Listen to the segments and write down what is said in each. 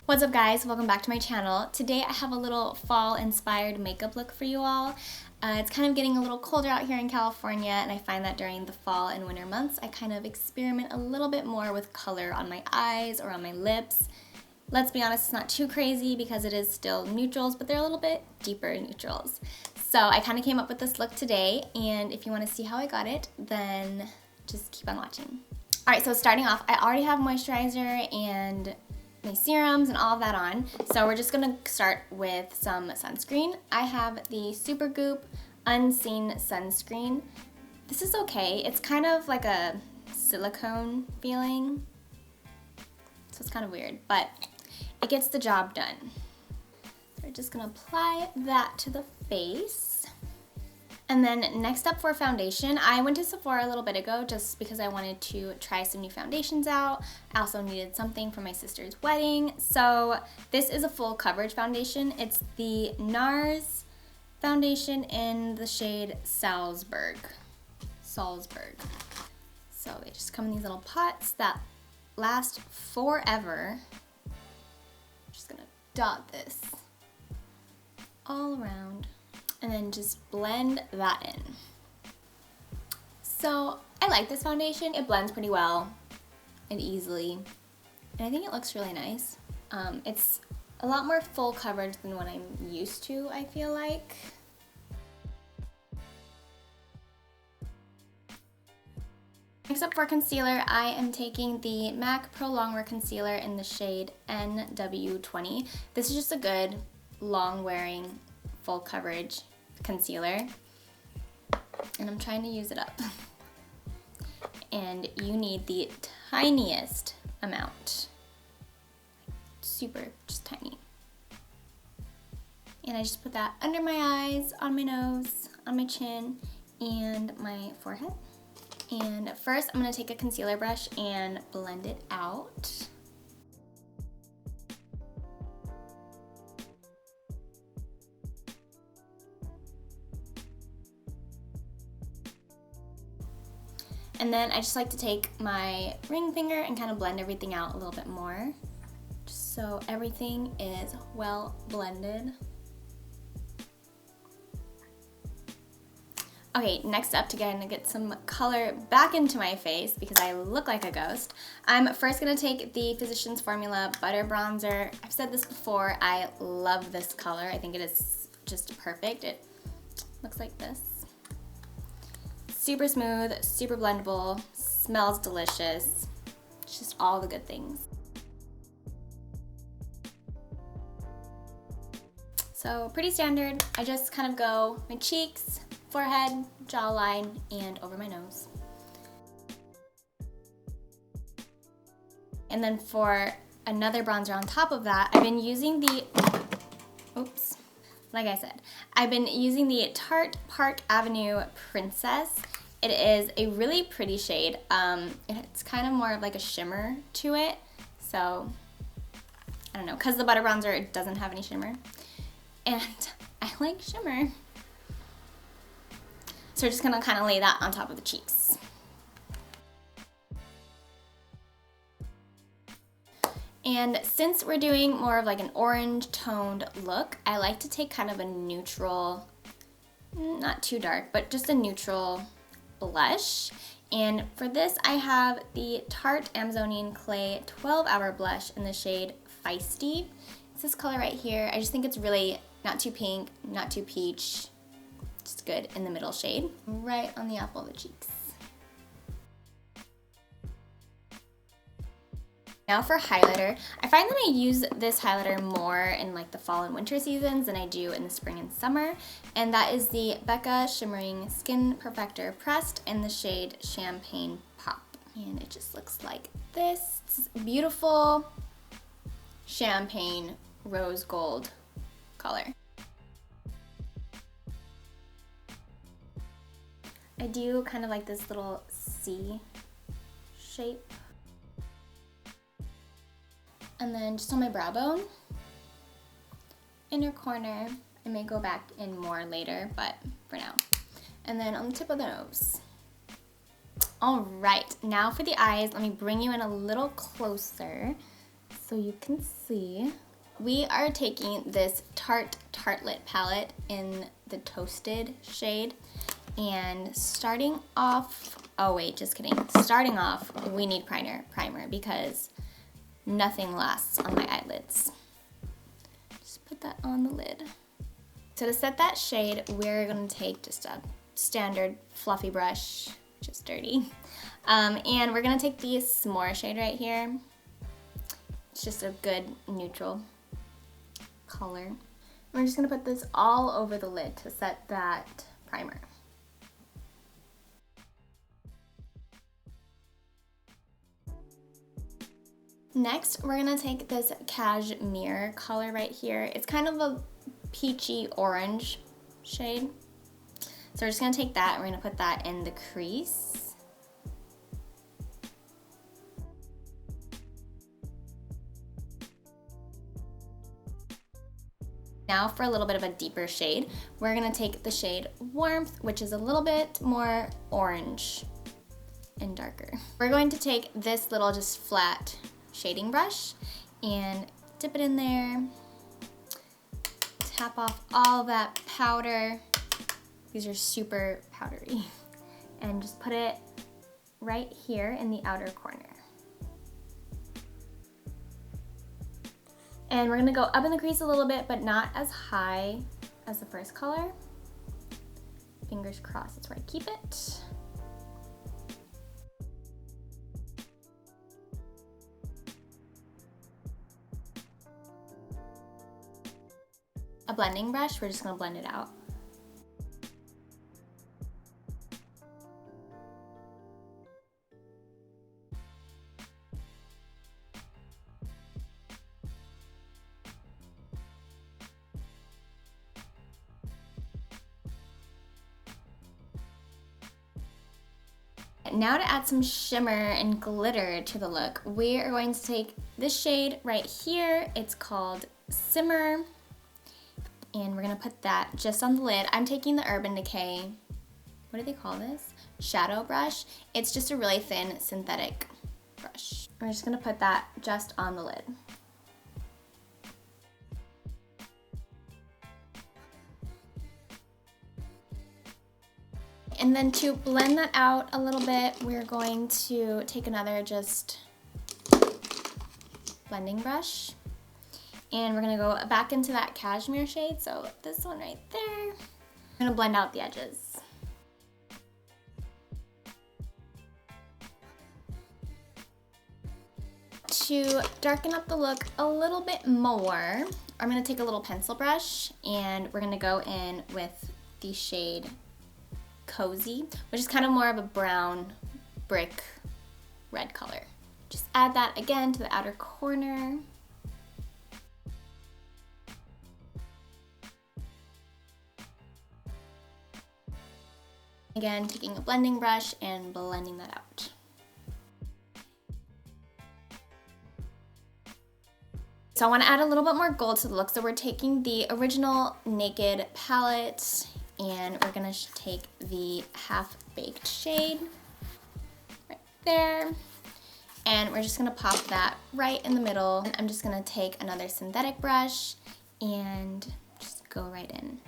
What's up guys, welcome back to my channel. Today I have a little fall inspired makeup look for you all. It's kind of getting a little colder out here in California, and I find that during the fall and winter months I kind of experiment a little bit more with color on my eyes or on my lips. Let's be honest, it's not too crazy because it is still neutrals, but they're a little bit deeper neutrals. So I kind of came up with this look today, and if you want to see how I got it, then just keep on watching. Alright, so starting off, I already have moisturizer and my serums and all of that on. So we're just gonna start with some sunscreen. I have the Supergoop Unseen Sunscreen. This is okay. It's kind of like a silicone feeling, so it's kind of weird, but it gets the job done. So we're just gonna apply that to the face. And then next up for foundation, I went to Sephora a little bit ago just because I wanted to try some new foundations out. I also needed something for my sister's wedding. So this is a full coverage foundation. It's the NARS foundation in the shade Salzburg. So they just come in these little pots that last forever. I'm just gonna dot this all around and then just blend that in. So I like this foundation. It blends pretty well and easily, and I think it looks really nice. It's a lot more full coverage than what I'm used to, I feel like. Next up for concealer, I am taking the MAC Pro Longwear Concealer in the shade NW20. This is just a good, long-wearing, full coverage concealer, and I'm trying to use it up. And you need the tiniest amount, super, just tiny. And I just put that under my eyes, on my nose, on my chin, and my forehead. And first I'm gonna take a concealer brush and blend it out. And then I just like to take my ring finger and kind of blend everything out a little bit more, just so everything is well blended. Okay, next up, to get some color back into my face because I look like a ghost, I'm first gonna take the Physicians Formula Butter Bronzer. I've said this before, I love this color. I think it is just perfect. It looks like this. Super smooth, super blendable, smells delicious. It's just all the good things. So pretty standard. I just kind of go my cheeks, forehead, jawline, and over my nose. And then for another bronzer on top of that, I've been using the, like I said, I've been using the Tarte Park Avenue Princess. It is a really pretty shade. It's kind of more of like a shimmer to it. So, I don't know, because the butter bronzer, it doesn't have any shimmer. And I like shimmer. So we're just gonna kind of lay that on top of the cheeks. And since we're doing more of like an orange toned look, I like to take kind of a neutral, not too dark, but just a neutral blush. And for this I have the Tarte Amazonian Clay 12-Hour Blush in the shade Feisty. It's this color right here. I just think it's really not too pink, not too peach, just good in the middle shade, right on the apple of the cheeks. Now for highlighter, I find that I use this highlighter more in like the fall and winter seasons than I do in the spring and summer, and that is the Becca Shimmering Skin Perfector Pressed in the shade Champagne Pop. And it just looks like this. It's beautiful champagne rose gold color. I do kind of like this little C shape. And then just on my brow bone, inner corner, I may go back in more later, but for now. And then on the tip of the nose. All right, now for the eyes, let me bring you in a little closer so you can see. We are taking this Tartelette palette in the Toasted shade, and starting off, oh wait, just kidding. Starting off, we need primer because nothing lasts on my eyelids. Just put that on the lid. So to set that shade, we're gonna take just a standard fluffy brush, just dirty. And we're gonna take the S'more shade right here. It's just a good neutral color. We're just gonna put this all over the lid to set that primer. Next, we're gonna take this cashmere color right here. It's kind of a peachy orange shade. So we're just gonna take that and we're gonna put that in the crease. Now for a little bit of a deeper shade, we're gonna take the shade Warmth, which is a little bit more orange and darker. We're going to take this little just flat shading brush and dip it in there, tap off all that powder. These are super powdery. And just put it right here in the outer corner. And we're gonna go up in the crease a little bit, but not as high as the first color. Fingers crossed, that's where I keep it. A blending brush, we're just gonna blend it out. Now to add some shimmer and glitter to the look, we are going to take this shade right here. It's called Simmer, and we're gonna put that just on the lid. I'm taking the Urban Decay, what do they call this? Shadow brush. It's just a really thin synthetic brush. We're just gonna put that just on the lid. And then to blend that out a little bit, we're going to take another just blending brush. And we're gonna go back into that cashmere shade, so this one right there. I'm gonna blend out the edges. To darken up the look a little bit more, I'm gonna take a little pencil brush and we're gonna go in with the shade Cozy, which is kind of more of a brown brick red color. Just add that again to the outer corner. Again, taking a blending brush and blending that out. So I want to add a little bit more gold to the look, so we're taking the original Naked palette and we're gonna take the Half Baked shade right there, and we're just gonna pop that right in the middle. And I'm just gonna take another synthetic brush and just go right in.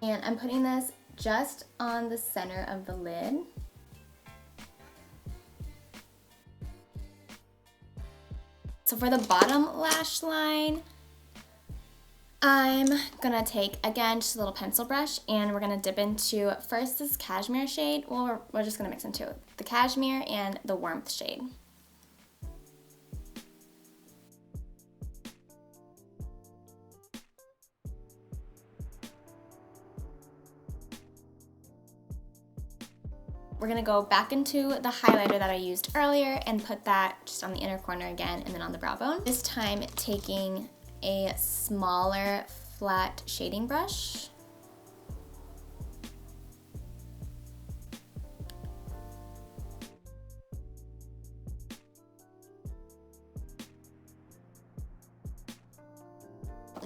And I'm putting this just on the center of the lid. So for the bottom lash line, I'm gonna take, again, just a little pencil brush, and we're gonna dip into first this cashmere shade. Well, we're just gonna mix into the cashmere and the Warmth shade. We're gonna go back into the highlighter that I used earlier and put that just on the inner corner again and then on the brow bone. This time taking a smaller flat shading brush.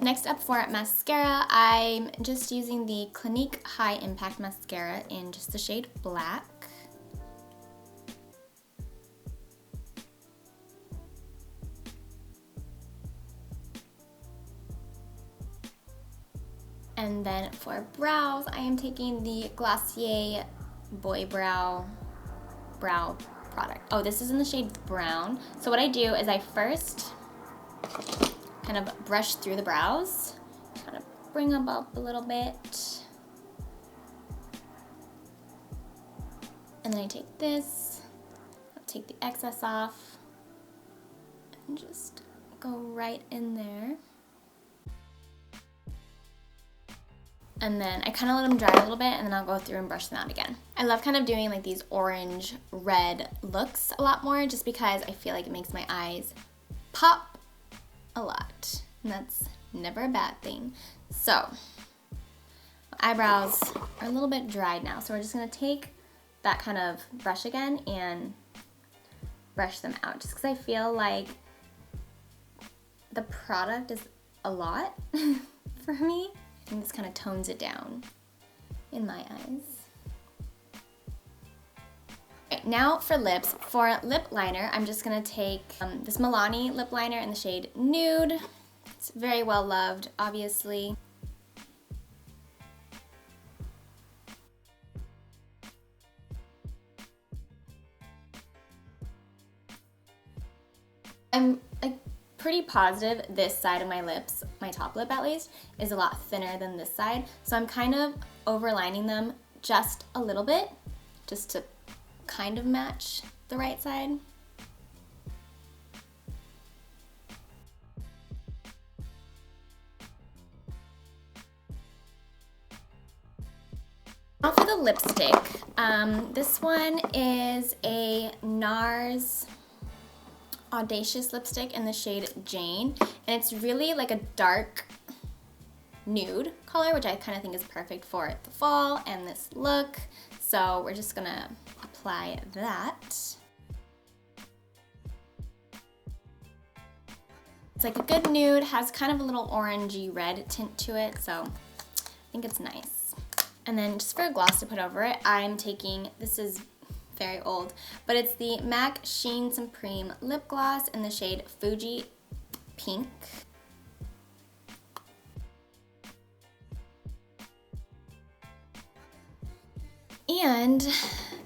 Next up for mascara, I'm just using the Clinique High Impact Mascara in just the shade Black. And then for brows, I am taking the Glossier Boy Brow product. Oh, this is in the shade Brown. So what I do is I first kind of brush through the brows, kind of bring them up a little bit. And then I take this, I'll take the excess off, and just go right in there. And then I kind of let them dry a little bit, and then I'll go through and brush them out again. I love kind of doing like these orange red looks a lot more, just because I feel like it makes my eyes pop a lot, and that's never a bad thing. So my eyebrows are a little bit dried now, so we're just gonna take that kind of brush again and brush them out, just because I feel like the product is a lot for me. I think this kind of tones it down in my eyes. Right, now for lips. For lip liner, I'm just gonna take this Milani lip liner in the shade Nude. It's very well loved, obviously. I'm like pretty positive this side of my lips, my top lip at least, is a lot thinner than this side. So I'm kind of overlining them just a little bit, just to kind of match the right side. Now for the lipstick, this one is a NARS Audacious lipstick in the shade Jane, and it's really like a dark nude color, which I kind of think is perfect for the fall and this look. So we're just gonna apply that. It's like a good nude, has kind of a little orangey red tint to it, so I think it's nice. And then just for a gloss to put over it, I'm taking, this is very old, but it's the MAC Sheen Supreme Lip Gloss in the shade Fuji Pink. And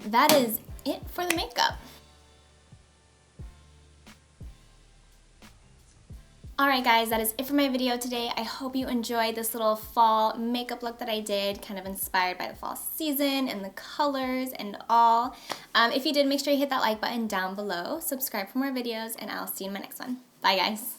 that is it for the makeup. Alright guys, that is it for my video today. I hope you enjoyed this little fall makeup look that I did, kind of inspired by the fall season and the colors and all. If you did, make sure you hit that like button down below, subscribe for more videos, and I'll see you in my next one. Bye guys!